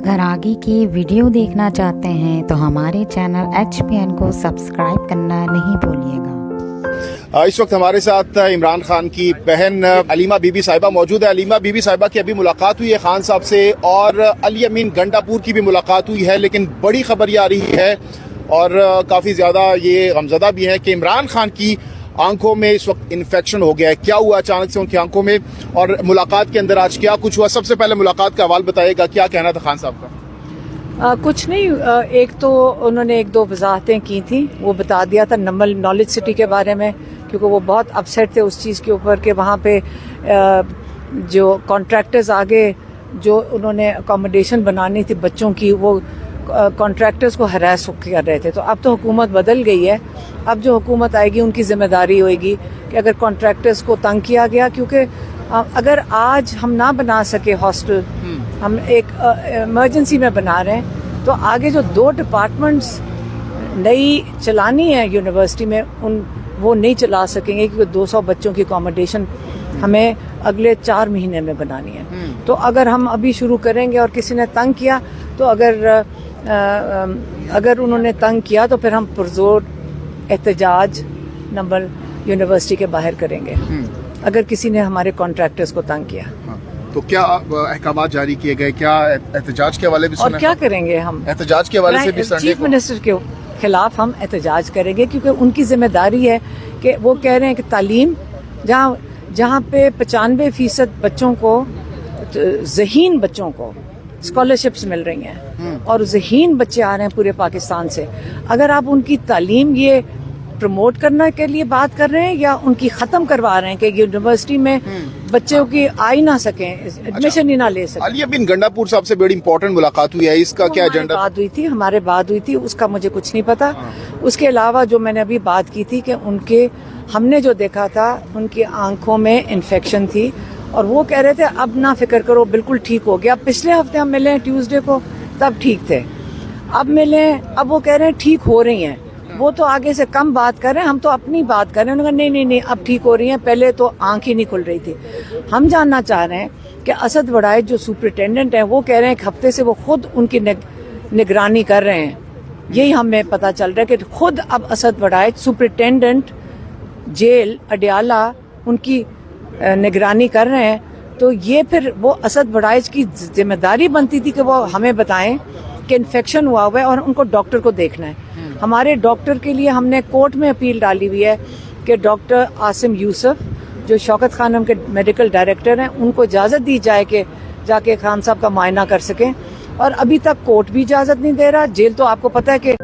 अगर आगे की वीडियो देखना चाहते हैं तो हमारे चैनल HPN को सब्सक्राइब करना नहीं भूलिएगा। इस वक्त हमारे साथ इमरान खान की बहन अलीमा बीबी साहिबा मौजूद है। अलीमा बीबी साहिबा की अभी मुलाकात हुई है खान साहब से और अली अमीन गंडापुर की भी मुलाकात हुई है, लेकिन बड़ी खबर ये आ रही है और काफ़ी ज़्यादा ये गमज़दा भी है कि इमरान खान की आंखों में इस वक्त इन्फेक्शन हो गया है। क्या हुआ अचानक से उनकी आंखों में और मुलाकात के अंदर आज क्या कुछ हुआ? सबसे पहले मुलाकात का हवाल बताइएगा, क्या कहना था खान साहब का? कुछ नहीं, एक तो उन्होंने एक दो वजाहतें की थी, वो बता दिया था नॉलेज सिटी के बारे में, क्योंकि वो बहुत अपसेट थे उस चीज़ के ऊपर कि वहाँ पे जो कॉन्ट्रैक्टर्स आगे जो उन्होंने अकोमोडेशन बनानी थी बच्चों की, वो कॉन्ट्रैक्टर्स को हरास कर रहे थे। तो अब तो हुकूमत बदल गई है, अब जो हुकूमत आएगी उनकी जिम्मेदारी होगी कि अगर कॉन्ट्रैक्टर्स को तंग किया गया, क्योंकि अगर आज हम ना बना सके हॉस्टल, हम एक इमरजेंसी में बना रहे हैं, तो आगे जो 2 डिपार्टमेंट्स नई चलानी है यूनिवर्सिटी में वो नहीं चला सकेंगे, क्योंकि 200 बच्चों की अकोमोडेशन हमें अगले 4 महीने में बनानी है। तो अगर हम अभी शुरू करेंगे और किसी ने तंग किया, तो अगर उन्होंने तंग किया तो फिर हम पुरजोर एहतजाज नंबर यूनिवर्सिटी के बाहर करेंगे अगर किसी ने हमारे कॉन्ट्रैक्टर्स को तंग किया। तो क्या अहकाम जारी किए गए? क्या एहतजाज के हवाले भी और क्या करेंगे हम? एहतजाज के हवाले से भी चीफ मिनिस्टर के खिलाफ हम एहतजाज करेंगे, क्योंकि उनकी जिम्मेदारी है कि वो कह रहे हैं कि तालीम जहाँ पे 95% बच्चों को, ज़हीन बच्चों को स्कॉलरशिप्स मिल रही हैं और ज़हीन बच्चे आ रहे हैं पूरे पाकिस्तान से, अगर आप उनकी तालीम ये प्रमोट करने के लिए बात कर रहे हैं या उनकी ख़त्म करवा रहे हैं कि यूनिवर्सिटी में बच्चों की आ ही ना सकें, एडमिशन ही ना ले सकें। अली अमीन गंडापुर साहब से बड़ी इंपॉर्टेंट मुलाकात हुई है, इसका क्या एजेंडा? हमारे बात हुई थी, उसका मुझे कुछ नहीं पता। उसके अलावा जो मैंने अभी बात की थी कि हमने जो देखा था उनकी आंखों में इन्फेक्शन थी और वो कह रहे थे अब ना फिक्र करो, बिल्कुल ठीक हो गया। पिछले हफ्ते हम मिले ट्यूसडे को, तब ठीक थे, अब मिले, अब वो कह रहे हैं ठीक हो रही हैं। वो तो आगे से कम बात कर रहे हैं, हम तो अपनी बात कर रहे हैं। उन्होंने कहा नहीं अब ठीक हो रही हैं, पहले तो आंख ही नहीं खुल रही थी। हम जानना चाह रहे हैं कि असद वड़ाइच जो सुपरिटेंडेंट हैं, वो कह रहे हैं कि हफ्ते से वो खुद उनकी निगरानी कर रहे हैं। यही हमें पता चल रहा है कि खुद अब असद वड़ाइच सुपरिटेंडेंट जेल अडियाला उनकी निगरानी कर रहे हैं। तो ये फिर वो असद वड़ाइच की जिम्मेदारी बनती थी कि वो हमें बताएं कि इन्फेक्शन हुआ है और उनको डॉक्टर को देखना है। हमारे डॉक्टर के लिए हमने कोर्ट में अपील डाली हुई है कि डॉक्टर आसिम यूसुफ जो शौकत खानम के मेडिकल डायरेक्टर हैं, उनको इजाज़त दी जाए कि जाके खान साहब का मुआयना कर सकें, और अभी तक कोर्ट भी इजाज़त नहीं दे रहा। जेल तो आपको पता है कि